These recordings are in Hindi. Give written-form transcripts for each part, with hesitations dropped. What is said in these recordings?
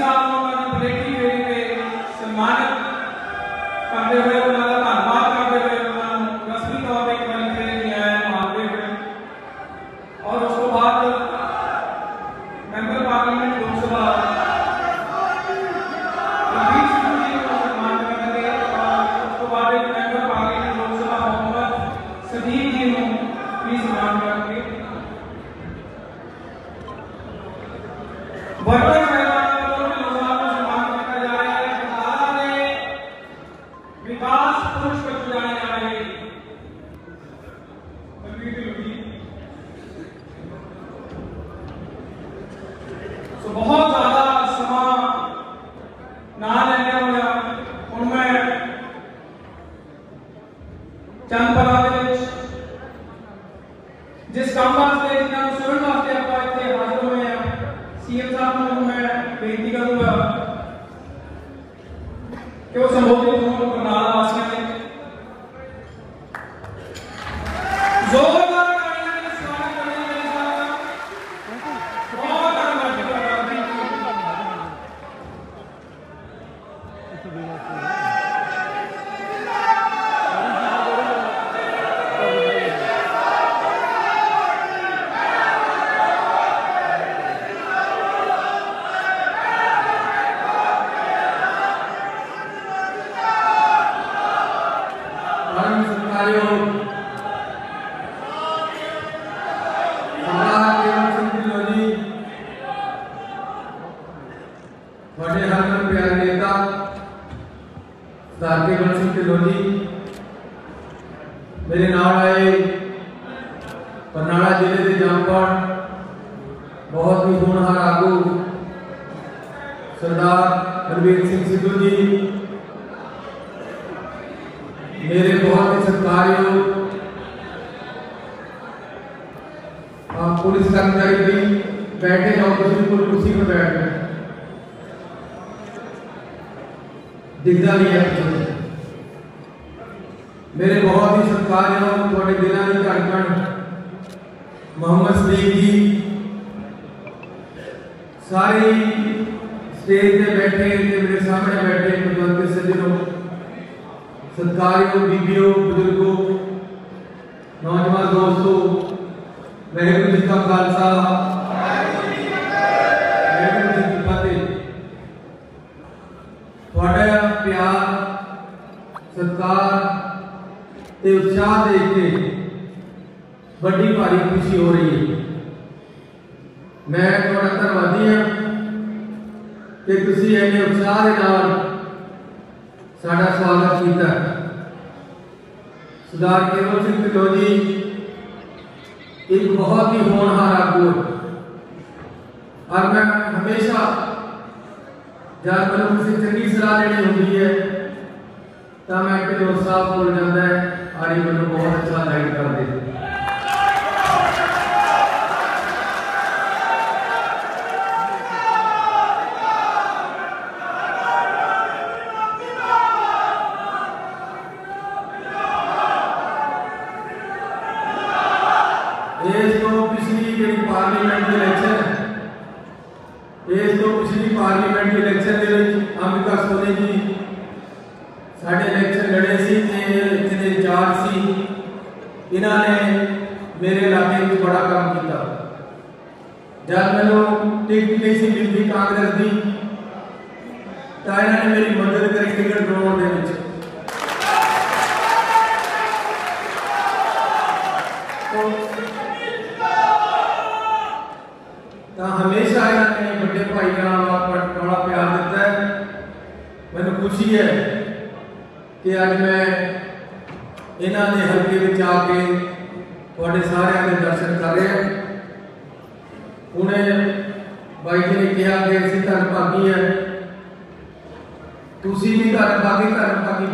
साहब को उन्होंने पलेटी फेरी पे सम्मानित करते हुए उन्होंने धन्यवाद करते हुए उन्होंने रस्मी तौर पर एक बार फिर न्याय मांगते हुए और उसके बाद मेंबर पार्लियामेंट लोकसभा विकास पुरुष को जाने जा रहे तो बहुत ज्यादा समा ना लेने वाला उनमें चंद पदा जिस काम वास्ते जिन्होंने सुनने वास्ते आप इतने हाजिर हुए हैं सीएम साहब को मैं बेनती करूंगा कि वो संबोधित हों बरनाला वासियों ने जोरदार तालियों से स्वागत करने के लिए बहुत मेरे नाल आए बरनाला जिले के जामपड़ बहुत ही होनहार आगू सरदार हरवीर सिंह सिद्धू जी, मेरे बहुत ही सत्कारयोग पुलिस कर्मचारी भी बैठे जाओ, बिल्कुल कुर्सी पर बैठ गए, दिखता नहीं है। मेरे बहुत ही सत्कारयोग थोड़े दिलों की धड़कन मोहम्मद सलीम जी, सारी स्टेज पे बैठे मेरे सामने बैठे बुजुर्ग सज्जनों, सत्कारयोग बीबियों, बुजुर्गों, नौजवान दोस्तों, वाहिगुरू जी का खालसा वाहिगुरू जी की फतेह। थोड़ा प्यार सत्कार ते उत्साह देख के बड़ी भारी खुशी हो रही है। मैं थोड़ा धन्यवादी हाँ कि तुसी इन्ने उत्साह के नाल साडा स्वागत किया। सरदार केवल सिंह ढिल्लों जी एक बहुत ही होनहार आगू और मैं हमेशा जब मैं किसी चंगी सलाह लेनी होती है तो मैं ढिल्लों साहब को जाता है और ये मैंने बहुत अच्छा गाइड कर दे। पार्लीमेंट इलेक्शन अंबिका सोनी जी साढ़े इलेक्शन लड़े सी जिन्हें इंचार्ज सी, इन्होंने मेरे इलाके में बड़ा काम किया। जब मैं टिकट नहीं सी मिलती कांग्रेस की तो इन्होंने मेरी मदद करी टिकट ड्रॉ तो हमेशा इन्होंने बड़े भाई बड़ा प्यार दिता है। मैंने खुशी है कि अज मैं इन्होंने हल्के में आके थोड़े सारे के दर्शन कर रहे हैं। उन्हें भाई जी ने कहा कि असी धर्मभागी है, तुसी भी धर्मभागी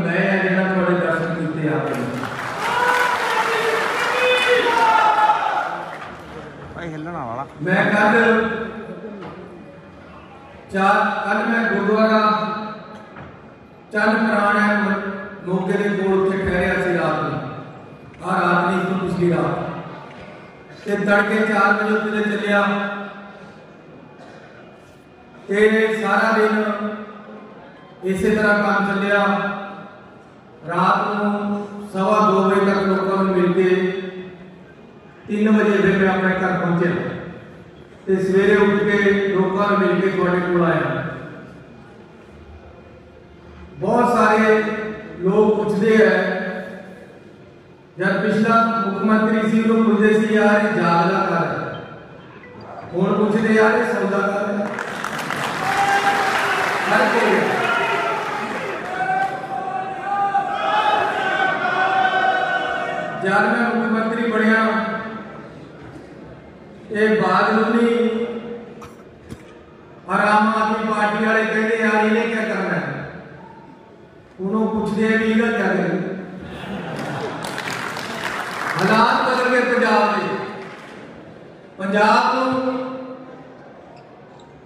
मैं है जिन्हें थोड़े दर्शन किए आपने। मैं कल मैं गुरुद्वारा चंद पुराना मौके के कोल उत्थे ठहरिया सी रात में, रात नहीं तो पिछली रात ते तड़के 4 बजे उत्थे चलिया ते सारा दिन इस तरह काम चलिया। रात को 2:15 बजे तक लोगों को मिलके 3 बजे फिर मैं अपने घर पहुंचे ते सवेरे उठ के लोगों को मिलके थोड़े को आया। बहुत सारे लोग पूछते हैं जब पिछला मुख्यमंत्री सी लोग पूछते सी यार जागला कर हुण पूछते यार सौदा कर जब मैं मुख्यमंत्री बनया ये बादल और आम आदमी पार्टी वाले कहते यार इन्हें क्या करना है। उन्होंने पूछते हैं भी क्या करें। हालात बदल गए पंजाब को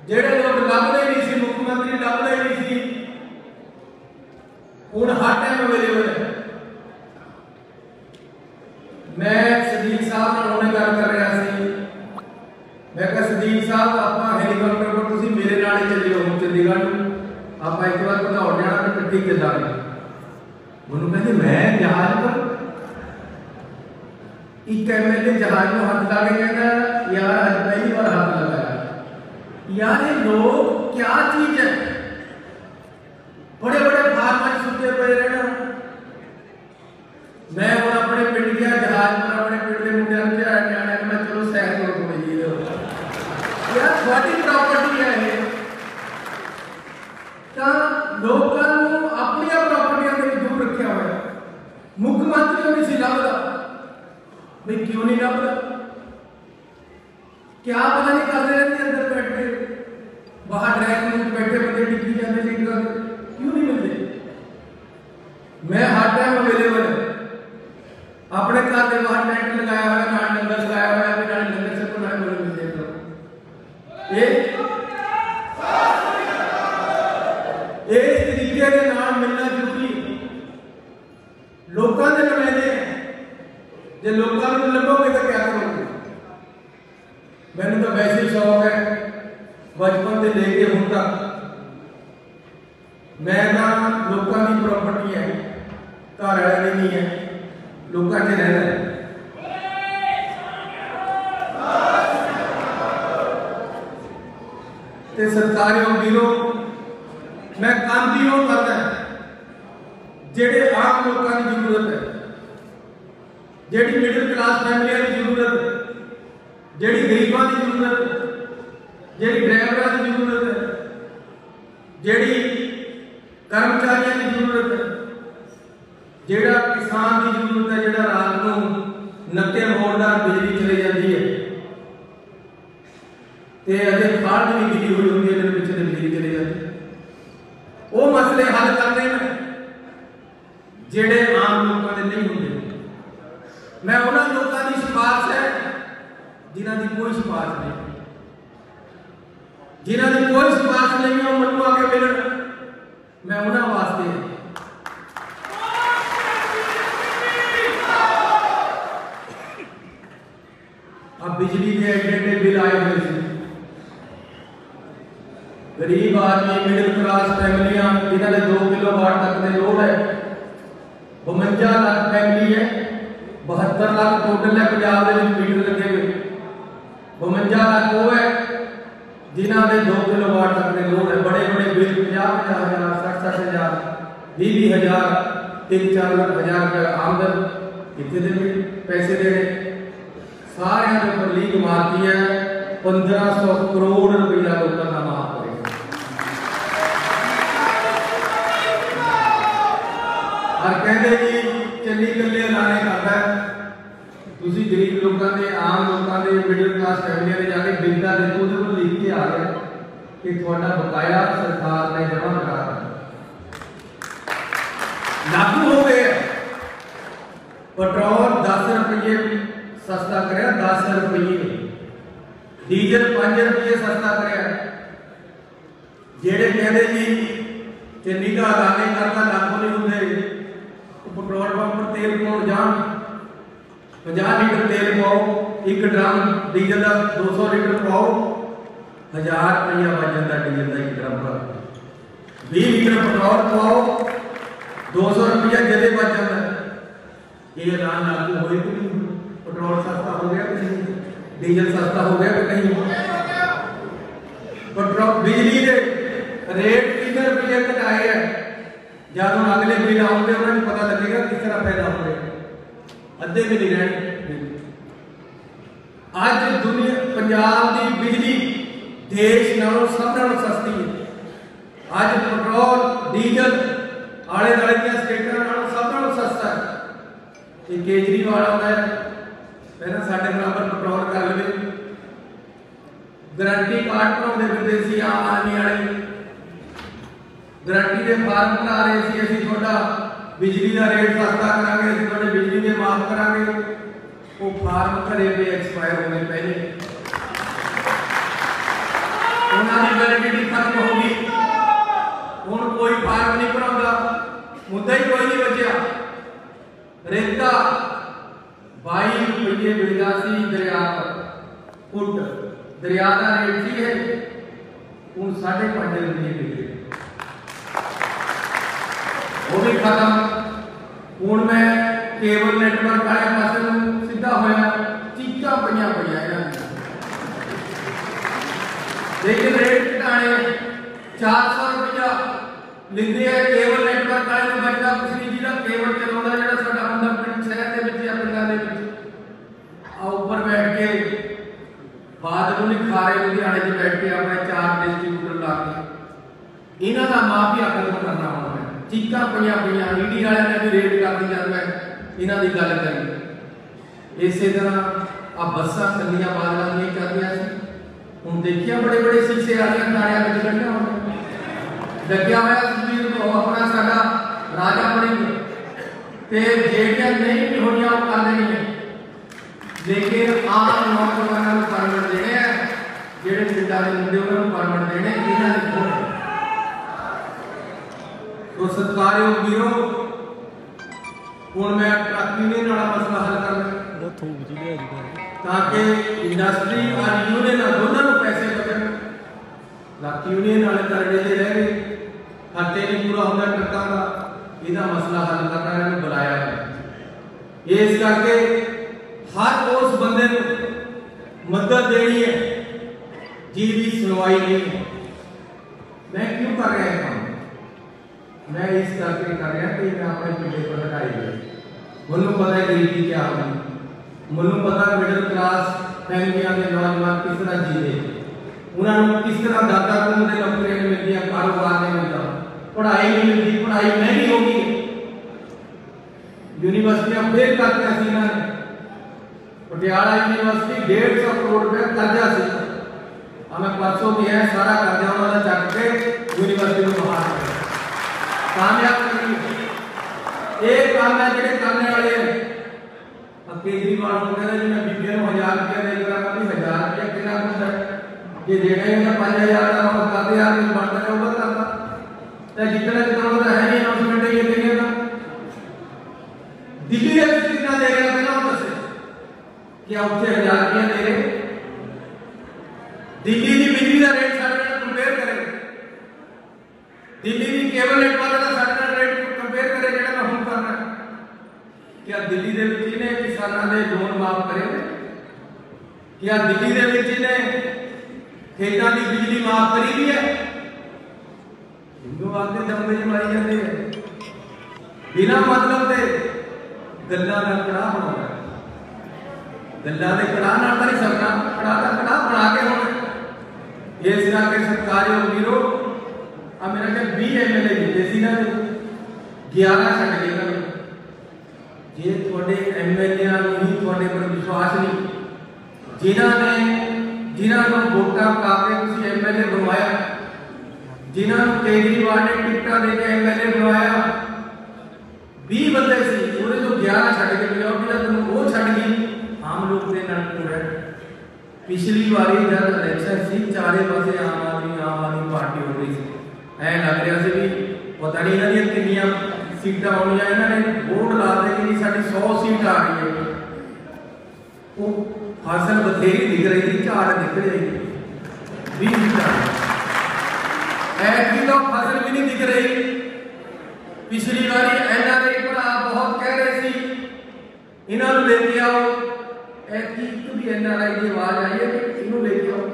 जेड़े लोग लभदे नहीं सी मुख्यमंत्री लभदे नहीं सी हुण हर टाइम अवेलेबल है। मैं सदीक साहब नाल हुणे गल कर रहा सी। मैं कहा सदीक साहब आपां हेलीकॉप्टर पर तुसीं मेरे नाल ही चलियो चंडीगढ़ आपां एक बार घटौड़ जाना ते कट्ठी चलांगे। मैनूं कहंदे मैं जहाज पर एक एमएलए जहाज में हाथ ला के कहना यार आज पहली बार हाथ लगाया। यार ये लोग क्या चीज है। बड़े बड़े फार्म सुते पे रहना। मैं और अपने पिंड गया जहाज पर अपने पिंड के मुंडे न्याणे मैं चलो सैर करो तो भाई यार थोड़ी प्रॉपर्टी है ये लोगों अपनी प्रॉपर्टियां के दूर रखा हुआ है। मुख्यमंत्री नहीं सी लभदा भाई क्यों नहीं लभदा। क्या पता नहीं करते रहते अंदर बैठ के बाहर ड्राइंग रूम बैठे बंदे टिकी जाते लीडर क्यों नहीं मिलते। मैं हर टाइम अवेलेबल है। अपने घर के बाहर टेंट लगाया हुआ है लंगर लगाया हुआ है लंगर से बनाए बोले मिलते इस तरीके के नाम मिलना जरूरी। लोगों के नुमाइंदे जो लोगों को लभोगे तो क्या करोगे। मैंने तो वैसे ही शौक है बचपन से लेके हुण तक मैं ना लोगों की प्रॉपर्टी है घर वाले की नहीं है लोगों से रहना है। ते सरकारी वीरों मैं काम भी वो करना है जेडे आम लोगों की जरूरत है जेडी मिडिल क्लास फैमिली की जरूरत है जेडी गरीबों की जरूरत है जेडी ड्राइवरों की जरूरत है जेडी कर्मचारियों की जरूरत है जेड़ा किसान की जरूरत है जेड़ा रात को नक्के मोड़दार बिजली चली जाती है ते अजे खाड़ भी गिरी हुई होती है पिछले बिजली चली जाती है। वो मसले हल करने में जेड़े आम लोगों के नहीं होंगे। मैं उन्होंने लोगों की सिफारिश है जिन्हों की कोई सिफारिश नहीं जिन्हों की कोई सिफारिश नहीं है मैं आगे मिलन मैं उन्होंने वास्ते अब बिजली के एडे बिल आए हुए थे। गरीब आदमी मिडिल क्लास फैमिलियां जिन्होंने 2 किलोवाट तक के लोड है 52 लाख फैमिली है 72 लाख टोटल है पंजाब में मीटर लगे हुए 52 लाख वो है जिन्होंने 2 किलोवाट तक के लोड है। बड़े बड़े बिल 50,000 60,000 20,000 3-4 हज़ार रुपये आमदन कितने पैसे देने सारे ऊपर लीक मारती है 1500 करोड़ रुपया लोगों का माफ करेगा। और कहते जी चली गले लाने करता है तुसी गरीब लोगों के आम लोगों के मिडिल क्लास फैमिली में जाके बिल्डा देखो तो लिख के आ गया कि थोड़ा बकाया सरकार ने जमा करा लागू हो गए। पेट्रोल 10 रुपये सस्ता करे 10 रुपये डीजल 5 रुपये सस्ता करे। जेड़े कहते जी चन्नी का अदाने करना लागू नहीं होंगे पेट्रोल पंप पर तेल पाउण जान 50 लीटर तेल पाओ 1 ड्रम डीजल का 200 लीटर पाओ 1000 रुपया बच जाता डीजल का एक ड्रम पर। 20 लीटर पेट्रोल पाओ 200 रुपया जदे बच जाता। ये ऐलान लागू होए कि नहीं? पेट्रोल सस्ता हो गया कि नहीं? डीजल सस्ता हो गया कि नहीं? पेट्रोल बिजली के रेट 3 रुपये घटाए है। जब हम अगले बिल आउंगे उन्हें पता लगेगा किस तरह पैदा हो रहे, अद्धे भी नहीं रहने। आज दुनिया पंजाब की बिजली देश नालों सब नालों सस्ती है। आज पेट्रोल डीजल आले दुआले दी स्टेटां नालों सब नालों सस्ता है। ये केजरीवाल आउंदा है पहला साडे बराबर पेट्रोल कर लवे, गारंटी कार्ड बनाउंदे फिरदे सी आम आदमी वाले, गारंटी के फार्म बना रहे सी असीं तुहाडा बिजली का रेट सस्ता करांगे, असीं तुहाडे बिजली के माफ करांगे। वो फार्म घरे पे एक्सपायर होने पहले उन्होंने वैलिडिटी खत्म होगी। हुण कोई फार्म नहीं भराउंदा, मुद्दा ही कोई नहीं बचिया। रेता 22 रुपये मिलता सी दरिया पर फुट, दरिया का रेट की है हुण 5.5 रुपये मिले, वो भी खत्म। हुण मैं केबल नेटवर्क वाले पासे सीधा होया चीका पईयां लेकिन रेट घटाने 400 रुपया लिखते हैं केबल नेटवर्क वाले बचता कुछ नहीं। जिला केबल चलाउंदा जिहड़ा साडा बंदा पिंड शहर दे विच या पिंडां दे विच आ ऊपर बैठ के बात नूं नहीं खा रहे, लुधियाने च बैठ के अपने 4 डिस्ट्रीब्यूटर ला के इन्हां दा माफिया खत्म करना होना है। चीका पईयां ईडी वाले ने भी रेट कर दी जब मैं इन्हां दी गल करी। इसे तरह आ बसां कलियां बादलां दी चलदियां सी, हुण देखिया बड़े बड़े शीशे वालियां नारियां विच लगियां होईयां लग्या होया तस्वीर को अपना साडा राजा बनी ते जेड़ियां नहीं भी होईयां वो कर देनी है। लेकिन आम नौजवानों को परमिट देने हैं, जेड़े पिंडां दे मुंडे उन्हां नूं परमिट देने इन्हां दे कोल। तो सत्कारयोग वीरो हुण मैं ट्रक यूनियन वाला मसला हल करना ताकि इंडस्ट्री और यूनियन दोनों को पैसे बचन। ट्रक यूनियन वाले तरड़े से रह गए, खर्चे नहीं पूरा होता ट्रकों का, इसका मसला हल करना है बुलाया है। ये इस करके हर उस बंदे को मदद देनी है जिसकी सुनवाई नहीं है। मैं क्यों कर रहा काम? मैं इस करके कर रहा कि मैं अपने पिंडे पर हटाई गई। मुझे पता है गरीबी क्या होगी, मुझे पता है मिडिल क्लास फैमिलियां के नौजवान किस तरह जीते, उन्होंने किस तरह दादा को उन्हें नौकरियां मिलती, कारोबार नहीं मिलता, पढ़ाई नहीं मिलती, पढ़ाई महंगी होगी, यूनिवर्सिटियां फेल करते हैं। इन्होंने पटियाला यूनिवर्सिटी 150 करोड़ रुपया कर्जा से हमें परसों भी है, सारा कर्जा उन्होंने चक के यूनिवर्सिटी में बाहर कर कामयाब करी। एक काम है जेडे करने वाले केजरीवाल को कहते हैं बीबीएन 1000 रुपया दे करा कभी 1000 रुपया कितना होता है ये देना ही ना 5000 का और 7000 में बढ़ता है ऊपर करता तो जितना जितना होता है नहीं अनाउंसमेंट ये देंगे ना दिल्ली में कितना दे रहे हैं ना से क्या उससे 1000 रुपया दे रहे दिल्ली की बिजली का रेट सारे कंपेयर करें दिल्ली की केबल नेटवर्क का सारे रेट कंपेयर करें जेड़ा मैं हुन करना क्या दिल्ली दे विच ने किसानां दे लोन माफ करे क्या दिल्ली दे विच ने खेतां दी बिजली माफ करी भी है हिंदू आदमी दंगे मारी जाते हैं बिना मतलब दे गल्लां दा कड़ा बनाउंदा गल्लां दे कड़ा नाल नहीं सकना कड़ा दा कड़ा बना के हुण इस तरह के सरकारी वीरो आ मेरा क्या 20 एमएलए जीते सी ना 11 छड्ड गए ना जे थोड़े एमएलए नहीं थोड़े पर विश्वास नहीं जिन्होंने वोटा पाके तुम एमएलए बनवाया जिन्होंने केजरीवाल ने टिकटा देके एमएलए बनवाया 20 बंदे सी पूरे जो 11 छड्ड के गया फिर वो छड्ड गई आम लोग के नाल पूरा पिछली बारी जब इलेक्शन सी चारे पासे आम आदमी पार्टी हो गई ऐ लग रहा से भी पता नहीं इन्हां दी कितनियां सीटा आउणियां इन्होंने बोर्ड ला दे कि साडी 100 सीट आ रही है वो फसल बथेरी दिख रही थी झाड़ दिख रही 20 ऐसी तो फसल भी नहीं दिख रही। पिछली बारी NRI भरा बहुत कह रहे थे इन्हों लेके आओ, ऐसी भी NRI की आवाज आई है कि इन्हों लेके आओ।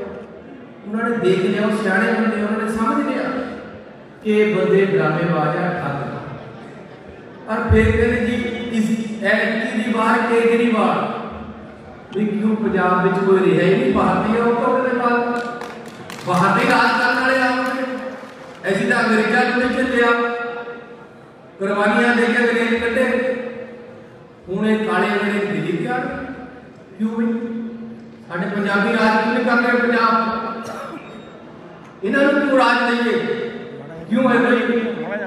उन्होंने देख लिया, सियाने बंदे उन्होंने समझ लिया कि बंदे ड्रामेबाज है, ठग। और फिर कहते जी इस ऐसी की बार केजरीवाल भी क्यों पंजाब में कोई रहा ही नहीं, बाहर दिया बाहर ही राज करने वाले आओगे। ऐसी तो अमेरिका को नहीं चलिया, कुर्बानियां देके अंग्रेज कटे, हूँ काले अंग्रेज दिल्ली क्या क्यों भी साढ़े पंजाबी राज क्यों नहीं कर रहे पंजाब, इन्होंने क्यों राज देंगे, क्यों है भाई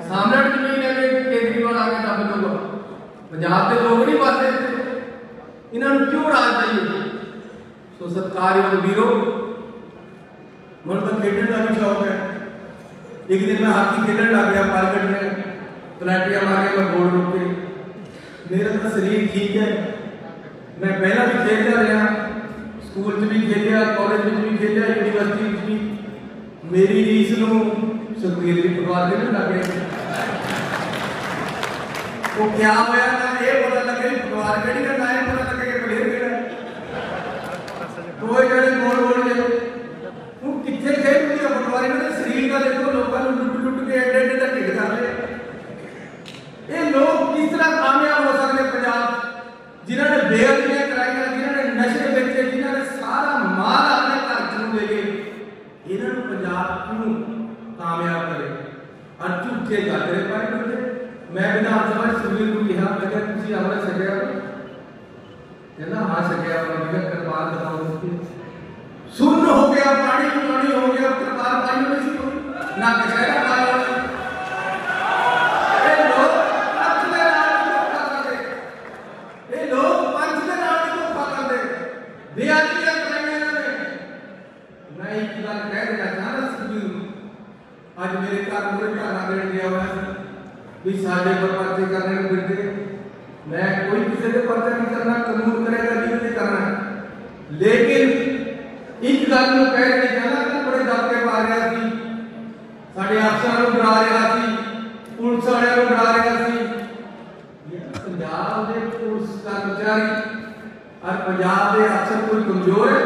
सामने जमीन है केजरीवाल आके दब लूगा, पंजाब के लोग नहीं पाते, इन्होंने क्यों राज देंगे। तो सत्कारयोग वीरो, मन तो खेलने का भी शौक है। एक दिन मैं हाथी खेलने लग गया मार्केट में, पलाटियां मार के मैं गोल रुक के, मेरा तो शरीर ठीक है, मैं पहला भी खेलता रहा, स्कूल में भी खेलिया, कॉलेज में भी खेलिया, यूनिवर्सिटी में भी। मेरी रीस नूं सुखबीर जी पकवा के लग गए। वो क्या होया ना ये पता लगे पकवार केड़ी करना है, पता लगे कि प्लेयर केड़ा है। तो जड़े गोल गोल जे वो किथे गए मुझे पकवारी में शरीर का देखो, लोगों ने लुट के एडे एडे तक ढिड कर ले। ये लोग किस तरह कामयाब हो सकते पंजाब, जिन्होंने बेअदबियां कराइयां, जिन्होंने नशे बेचे, जिन्होंने सारा माल अपने घर चूं ले गए, इन्होंने पंजाब क्यों कामयाब करे और झूठे जागरे पाए करते। मैं विधानसभा सुखबीर को कहा, मैं क्या तुम हमने सकिया, कहना हाँ सकिया, मैं कृपाल बताओ शून्य हो गया, पानी हो गया, कृपाल पानी में सी ना कचहरा पाया। आज मेरे घर मुझे घर आगे गया हुआ है भी साढ़े पर पर्चे करने को फिरते, मैं कोई किसी से पर्चा नहीं करना, कानून करेगा नहीं करना, लेकिन एक गल को कह के जाना कि बड़े दबके पा रहा थी, साढ़े अफसर को डरा रहा थी, पुलिस वाले को डरा रहा थी। पंजाब के पुलिस कर्मचारी और पंजाब के अफसर कोई कमजोर है,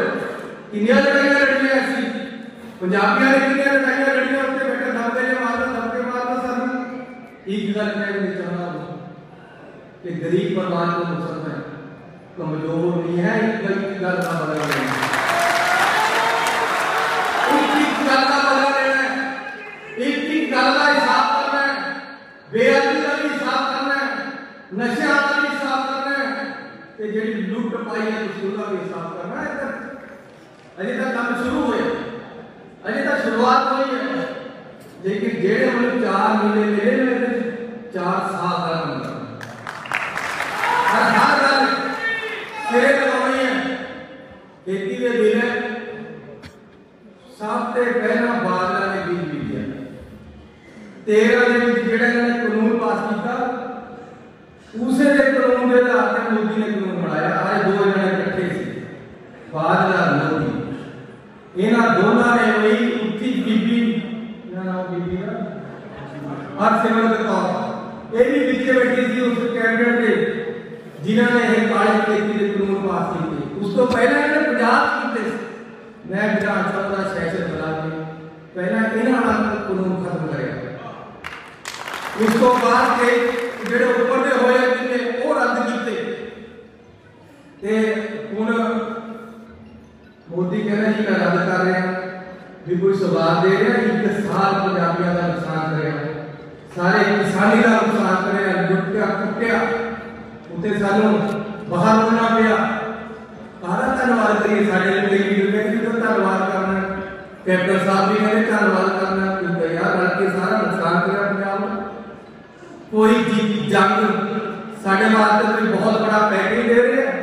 किनिया लड़ाइयां लड़ियां ऐसी पंजाबियों ने किनिया लड़ाइयां लड़ियां, उसके बेटे दबके मारना सानू। एक गल कहना चाहना कि गरीब परिवार को नुकसान है, कमजोर नहीं है, एक गल का बदला लेना है, एक गल का बदला लेना है, एक गल का हिसाब करना है, बेअदबी का भी हिसाब करना है, नशे का भी हिसाब करना है, कि जेडी लुट पाई है उसका भी हिसाब करना है। अजे तक काम शुरू हुए, अजे तक शुरुआत हुई है, लेकिन जेड़े हम 4 महीने मिले ने 4 साल का बंदा हर गल सिरे लगानी है। खेती के बिल सब से पहला बादल ने बीज बीजा, 13 के जेड़ा कानून पास किया, उसे कानून के आधार पर मोदी ने कानून बनाया। आज 2 जने इकट्ठे थे, बादल और मोदी, इन्हां दोनों ने वही उठी बीबी बीबी हरसिमरत कौर, ये भी पीछे बैठी थी उस कैबिनेट के जिन्होंने काले खेती के कानून पास किए। उस तो पहले इन्होंने पंजाब किए, मैं विधानसभा का सैशन बुला के पहला इन्होंने कानून खत्म कराया, उस तो बाद के जेडे ऊपर दे होए जिन्हें वो रद्द किए। हुण मोदी कहना जी मैं रद्द कर रहा भी कोई सवाल दे रहा, 1 साल पंजाबियों का नुकसान करेगा, सारे किसानी का नुकसान करेगा, लुटिया कुटिया उत्ते सानू बाहर होना पिया। सारा धन्यवाद करिए साढ़े लीडर कहते तो धन्यवाद करना, कैप्टन साहब भी कहते धन्यवाद करना, क्योंकि यार रल के सारा नुकसान किया पंजाब में। कोई जंग साढ़े वास्ते कोई बहुत बड़ा पैकेज दे रहे हैं,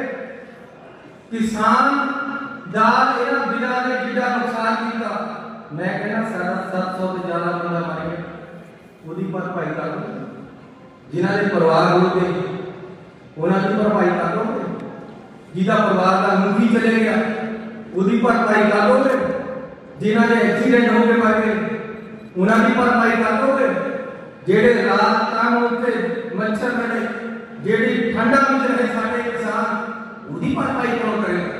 किसान दाल इन्हां बिना ने जिदा नुकसान किया, मैं कहना सारा 700 से ज्यादा बंदा मर गया, ਉਹਦੀ ਭਰਪਾਈ ਕਰ ਦੋ, ਜਿਨ੍ਹਾਂ ਦੇ ਪਰਿਵਾਰ ਹੋ ਗਏ ਉਹਨਾਂ ਦੀ ਭਰਪਾਈ ਕਰ ਦੋਗੇ, ਜਿਹਦਾ ਪਰਿਵਾਰ ਦਾ ਮੁਖੀ ਚਲੇ ਗਿਆ ਉਹਦੀ ਭਰਪਾਈ ਕਰ ਦੋਗੇ। जिन्होंने एक्सीडेंट हो गए मर गए उन्होंने भरपाई कर दोगे? जेड़े रात उत्थे मच्छर लड़े, जेड़ी ठंडा में रहे साडे किसान, उहदी भरपाई कौन करेगा?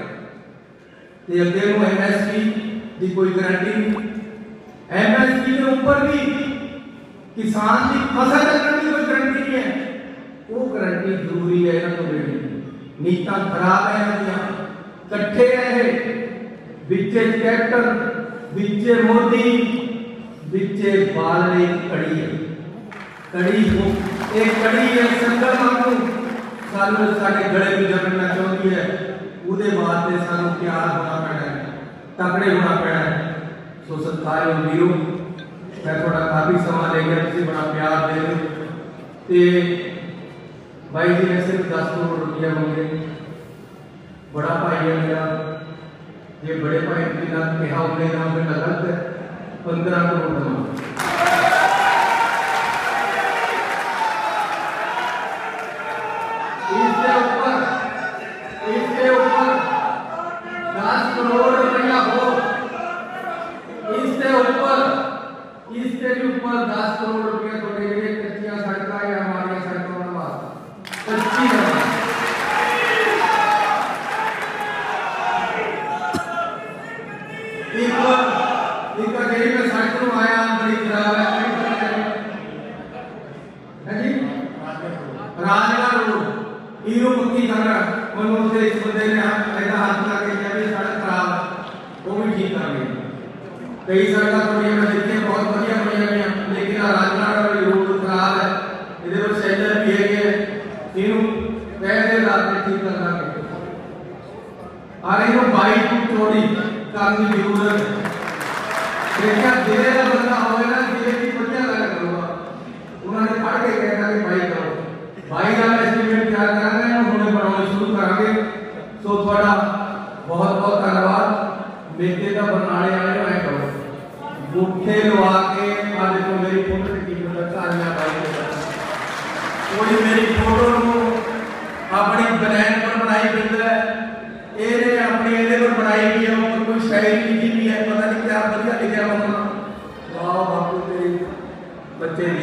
ते अगे नूं MSP की कोई गारंटी नहीं। MSP के ऊपर भी किसान की फसल लगने की कोई गारंटी नहीं है। वो गारंटी जरूरी है इन्हों को देनी। नीतां खराब है इन्हां कट्ठे है, बिच्चे कैप्टन, बिच्चे मोदी, बिच्चे बालने कड़ी है। कड़ी हो एक कड़ी है संगल वांगू सानू साडे गले में जमना चाहती है। उहदे वास्ते सानू प्यार होना पैना है, तगड़े होना पैना है। सो सत्कार वीरो, मैं थोड़ा काफी समा लेकर तुसीं बड़ा प्यार दे रहे ते भाई जी ने सिर्फ 10 करोड़ रुपया मंगे। बड़ा भाई है मेरा, ये बड़े भाई की लात कहा उन्हें ना में गलत है। 15 करोड़ मांगे। इससे ऊपर 10 करोड़ रुपया हो, इससे भी ऊपर 10 करोड़ रुपया थोड़े लिए कच्चियां सड़क या हमारी सड़कों बनवा कच्ची एक गरीब में सड़क में आया बड़ी खराब है जी राजगढ़ रोड ईरो पक्की कर रहा मनोज इस बंदे ने ऐसा हाथ लगा के किया भी सड़क खराब है, वो भी ठीक कर रही। कई सड़क थोड़ी मैं देखी बहुत बढ़िया बढ़िया है, लेकिन राजगढ़ वाली रोड खराब है। इधर पर सेंटर भी है तीनों पहले रात में ठीक करना है। अरे वो बाइक को चोरी करने की जरूरत है। देखिए जिले का बंदा होगा ना, जिले की बढ़िया लगा करूँगा, उन्होंने पढ़ के कहना कि भाई करो भाई का एस्टीमेट तैयार कर रहे हैं, उन्होंने बनाना शुरू करेंगे। सो थोड़ा बहुत बहुत धन्यवाद। बेटे का बनाने वाले मैं करो गुट्ठे लवा के आज तो मेरी फोटो की कीमत कोई मेरी फोटो अपनी ब्रांड पर बनाई फिरता है। ये अपनी एदे पर बनाई भी है, ऊपर कोई शायरी लिखी भी है, पता नहीं क्या बढ़िया लिखा होगा। वाह बापू तेरी बच्चे ने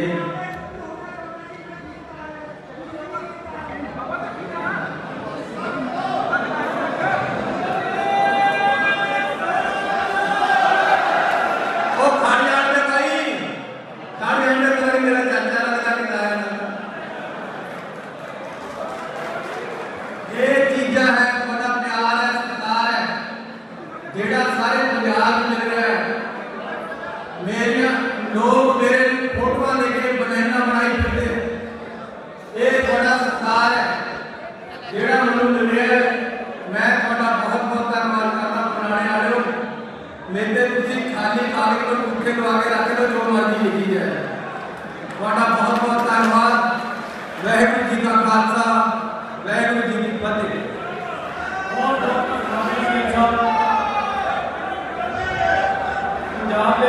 पंजाब